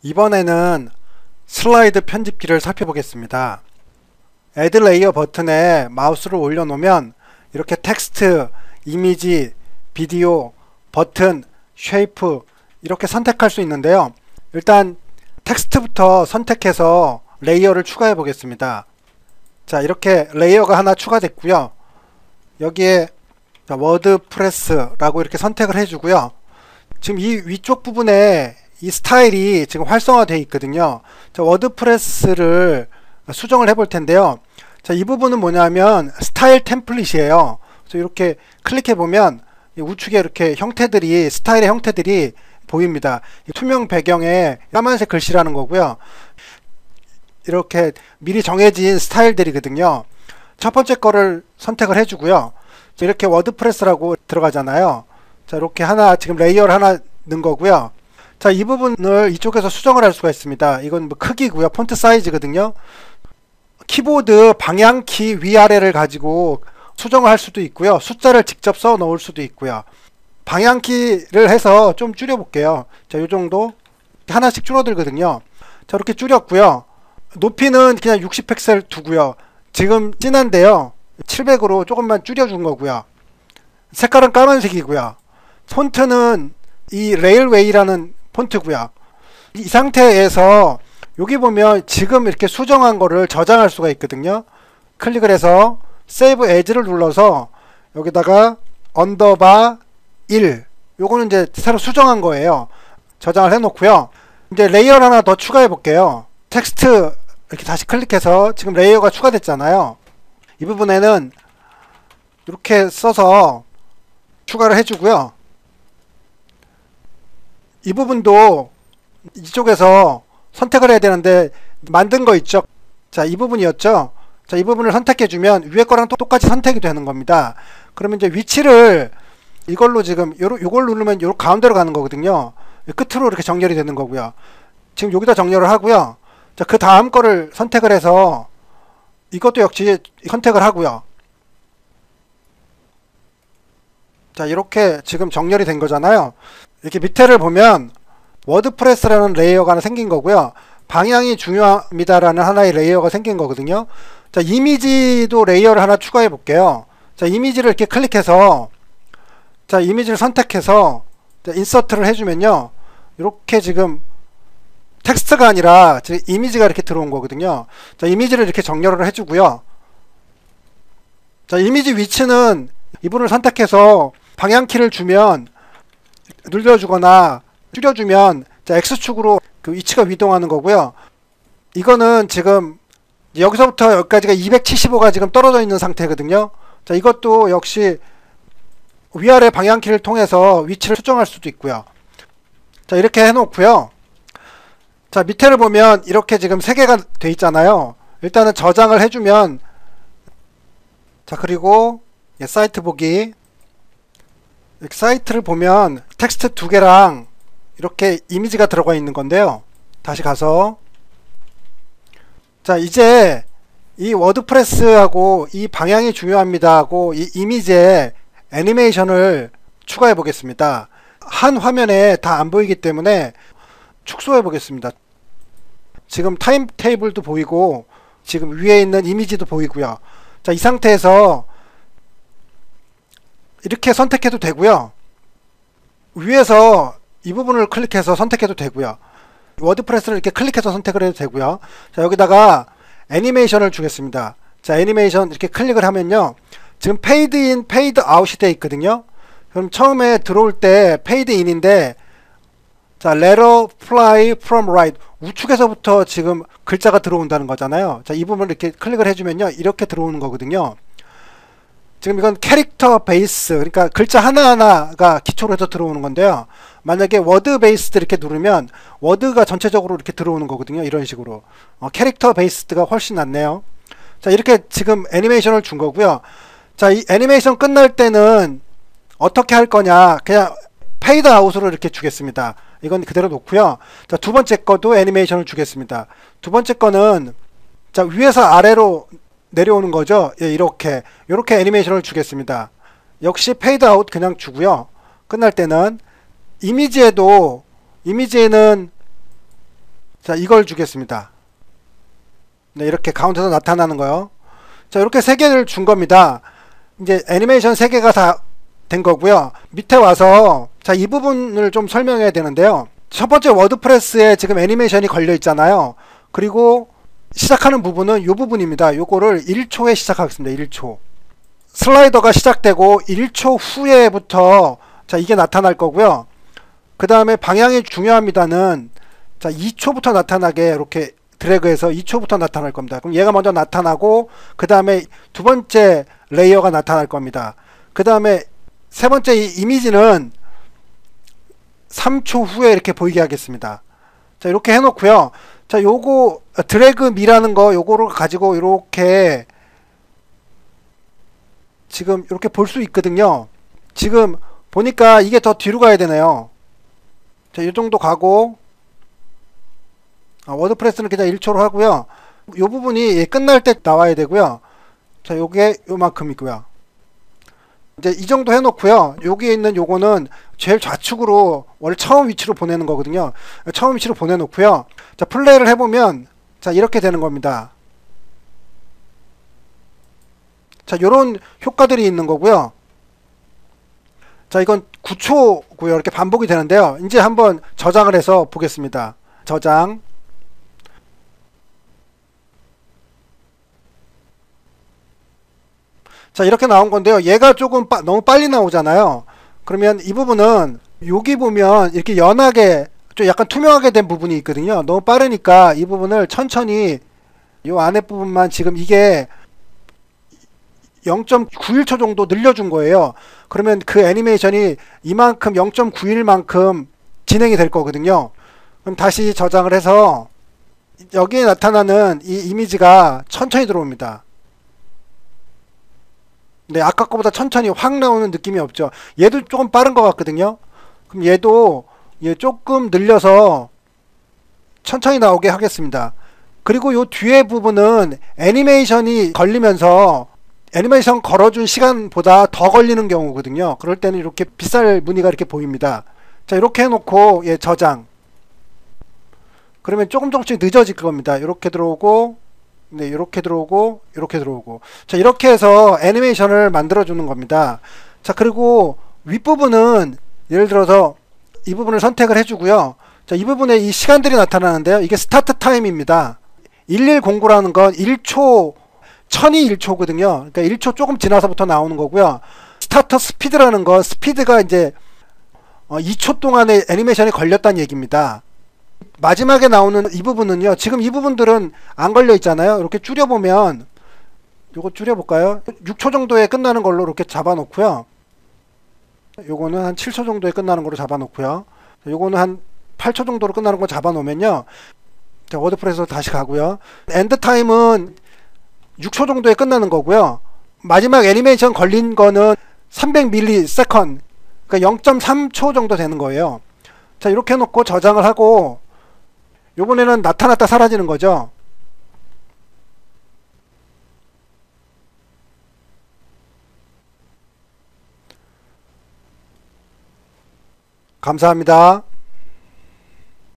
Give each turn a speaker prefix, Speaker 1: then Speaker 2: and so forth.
Speaker 1: 이번에는 슬라이드 편집기를 살펴보겠습니다. Add 레이어 버튼에 마우스를 올려놓으면 이렇게 텍스트, 이미지, 비디오, 버튼, 쉐이프 이렇게 선택할 수 있는데요. 일단 텍스트부터 선택해서 레이어를 추가해 보겠습니다. 자, 이렇게 레이어가 하나 추가됐고요. 여기에 워드프레스라고 이렇게 선택을 해주고요. 지금 이 위쪽 부분에 이 스타일이 지금 활성화되어 있거든요. 자, 워드프레스를 수정을 해볼 텐데요. 자, 이 부분은 뭐냐면 스타일 템플릿이에요. 그래서 이렇게 클릭해 보면 우측에 이렇게 형태들이, 스타일의 형태들이 보입니다. 투명 배경에 까만색 글씨라는 거고요. 이렇게 미리 정해진 스타일들이거든요. 첫 번째 거를 선택을 해주고요. 이렇게 워드프레스라고 들어가잖아요. 자, 이렇게 하나, 지금 레이어를 하나 넣은 거고요. 자, 이 부분을 이쪽에서 수정을 할 수가 있습니다. 이건 뭐 크기고요. 폰트 사이즈거든요. 키보드 방향키 위아래를 가지고 수정을 할 수도 있고요. 숫자를 직접 써 놓을 수도 있고요. 방향키를 해서 좀 줄여 볼게요. 자, 요 정도 하나씩 줄어들거든요. 자, 이렇게 줄였고요. 높이는 그냥 60픽셀 두고요. 지금 진한데요. 700으로 조금만 줄여준 거고요. 색깔은 까만색이고요. 폰트는 이 레일웨이라는 폰트고요. 이 상태에서 여기 보면 지금 이렇게 수정한 거를 저장할 수가 있거든요. 클릭을 해서 세이브 에즈를 눌러서 여기다가 언더바 1 요거는 이제 새로 수정한 거예요. 저장을 해 놓고요. 이제 레이어를 하나 더 추가해 볼게요. 텍스트 이렇게 다시 클릭해서 지금 레이어가 추가됐잖아요. 이 부분에는 이렇게 써서 추가를 해주고요. 이 부분도 이쪽에서 선택을 해야 되는데 만든 거 있죠. 자, 이 부분이었죠. 자, 이 부분을 선택해주면 위에 거랑 똑같이 선택이 되는 겁니다. 그러면 이제 위치를 이걸로 지금 요걸 누르면 요 가운데로 가는 거거든요. 끝으로 이렇게 정렬이 되는 거고요. 지금 여기다 정렬을 하고요. 자, 그 다음 거를 선택을 해서 이것도 역시 선택을 하고요. 자, 이렇게 지금 정렬이 된 거잖아요. 이렇게 밑에를 보면 워드프레스라는 레이어가 하나 생긴 거고요. 방향이 중요합니다라는 하나의 레이어가 생긴 거거든요. 자, 이미지도 레이어를 하나 추가해 볼게요. 자, 이미지를 이렇게 클릭해서 자, 이미지를 선택해서 자, 인서트를 해주면요. 이렇게 지금 텍스트가 아니라 지금 이미지가 이렇게 들어온 거거든요. 자, 이미지를 이렇게 정렬을 해주고요. 자, 이미지 위치는 이분을 선택해서 방향키를 주면 늘려주거나 줄여주면 자, X축으로 그 위치가 이동하는 거고요. 이거는 지금 여기서부터 여기까지가 275가 지금 떨어져 있는 상태거든요. 자, 이것도 역시 위아래 방향키를 통해서 위치를 수정할 수도 있고요. 자, 이렇게 해놓고요. 자, 밑에를 보면 이렇게 지금 3개가 돼 있잖아요. 일단은 저장을 해주면 자, 그리고 사이트 보기 이렇게 사이트를 보면 텍스트 2개랑 이렇게 이미지가 들어가 있는 건데요. 다시 가서 자, 이제 이 워드프레스하고 이 방향이 중요합니다 하고 이 이미지에 애니메이션을 추가해 보겠습니다. 한 화면에 다 안 보이기 때문에 축소해 보겠습니다. 지금 타임 테이블도 보이고 지금 위에 있는 이미지도 보이고요. 자, 이 상태에서 이렇게 선택해도 되고요. 위에서 이 부분을 클릭해서 선택해도 되고요. 워드프레스를 이렇게 클릭해서 선택을 해도 되고요. 자, 여기다가 애니메이션을 주겠습니다. 자, 애니메이션 이렇게 클릭을 하면요. 지금 페이드 인, 페이드 아웃이 되어 있거든요. 그럼 처음에 들어올 때 페이드 인인데 자, letter fly from right 우측에서부터 지금 글자가 들어온다는 거잖아요. 자, 이 부분을 이렇게 클릭을 해주면요. 이렇게 들어오는 거거든요. 지금 이건 캐릭터 베이스, 그러니까 글자 하나하나가 기초로 해서 들어오는 건데요. 만약에 워드 베이스드 이렇게 누르면 워드가 전체적으로 이렇게 들어오는 거거든요. 이런 식으로. 캐릭터 베이스드가 훨씬 낫네요. 자, 이렇게 지금 애니메이션을 준 거고요. 자, 이 애니메이션 끝날 때는 어떻게 할 거냐. 그냥 페이드 아웃으로 이렇게 주겠습니다. 이건 그대로 놓고요. 자, 두 번째 거도 애니메이션을 주겠습니다. 두 번째 거는 자, 위에서 아래로 내려오는 거죠. 예, 이렇게 애니메이션을 주겠습니다. 역시 페이드 아웃 그냥 주고요. 끝날 때는 이미지에는 자, 이걸 주겠습니다. 네, 이렇게 가운데서 나타나는 거요. 자, 이렇게 3개를 준 겁니다. 이제 애니메이션 3개가 다 된 거고요. 밑에 와서 자, 이 부분을 좀 설명해야 되는데요. 첫 번째 워드프레스에 지금 애니메이션이 걸려 있잖아요. 그리고 시작하는 부분은 이 부분입니다. 요거를 1초에 시작하겠습니다. 1초. 슬라이더가 시작되고 1초 후에부터 자, 이게 나타날 거고요. 그 다음에 방향이 중요합니다는 자, 2초부터 나타나게 이렇게 드래그해서 2초부터 나타날 겁니다. 그럼 얘가 먼저 나타나고 그 다음에 두 번째 레이어가 나타날 겁니다. 그 다음에 세 번째 이 이미지는 3초 후에 이렇게 보이게 하겠습니다. 자, 이렇게 해놓고요. 자, 요거 드래그 미라는 거 요거를 가지고 이렇게 지금 이렇게 볼 수 있거든요. 지금 보니까 이게 더 뒤로 가야 되네요. 자, 이 정도 가고 워드프레스는 그냥 1초로 하고요. 요 부분이 끝날 때 나와야 되고요. 자, 요게 요만큼이고요. 이제 이 정도 해놓고요. 여기에 있는 요거는 제일 좌측으로 원래 처음 위치로 보내는 거거든요. 처음 위치로 보내놓고요. 자, 플레이를 해보면 자, 이렇게 되는 겁니다. 자, 요런 효과들이 있는 거고요. 자, 이건 9초고요. 이렇게 반복이 되는데요. 이제 한번 저장을 해서 보겠습니다. 저장. 자, 이렇게 나온 건데요. 얘가 조금 너무 빨리 나오잖아요. 그러면 이 부분은 여기 보면 이렇게 연하게 좀 약간 투명하게 된 부분이 있거든요. 너무 빠르니까 이 부분을 천천히 요 안에 부분만 지금 이게 0.91초 정도 늘려준 거예요. 그러면 그 애니메이션이 이만큼 0.91만큼 진행이 될 거거든요. 그럼 다시 저장을 해서 여기에 나타나는 이 이미지가 천천히 들어옵니다. 네, 아까 거보다 천천히 확 나오는 느낌이 없죠. 얘도 조금 빠른 것 같거든요. 그럼 얘도 얘 조금 늘려서 천천히 나오게 하겠습니다. 그리고 요 뒤에 부분은 애니메이션이 걸리면서 애니메이션 걸어준 시간보다 더 걸리는 경우거든요. 그럴 때는 이렇게 빗살 무늬가 이렇게 보입니다. 자, 이렇게 해놓고 얘 저장. 그러면 조금씩 늦어질 겁니다. 이렇게 들어오고, 네, 이렇게 들어오고, 이렇게 들어오고. 자, 이렇게 해서 애니메이션을 만들어주는 겁니다. 자, 그리고 윗부분은 예를 들어서 이 부분을 선택을 해주고요. 자, 이 부분에 이 시간들이 나타나는데요. 이게 스타트 타임입니다. 1109라는 건 1초, 1000이 1초거든요. 그러니까 1초 조금 지나서부터 나오는 거고요. 스타터 스피드라는 건 스피드가 이제 2초 동안에 애니메이션이 걸렸다는 얘기입니다. 마지막에 나오는 이 부분은요. 지금 이 부분들은 안 걸려 있잖아요. 이렇게 줄여보면 요거 줄여볼까요? 6초 정도에 끝나는 걸로 이렇게 잡아놓고요. 요거는 한 7초 정도에 끝나는 걸로 잡아놓고요. 요거는 한 8초 정도로 끝나는 거 잡아놓으면요. 자, 워드프레스로 다시 가고요. 엔드 타임은 6초 정도에 끝나는 거고요. 마지막 애니메이션 걸린 거는 300ms, 그러니까 0.3초 정도 되는 거예요. 자, 이렇게 해놓고 저장을 하고 요번에는 나타났다 사라지는 거죠. 감사합니다.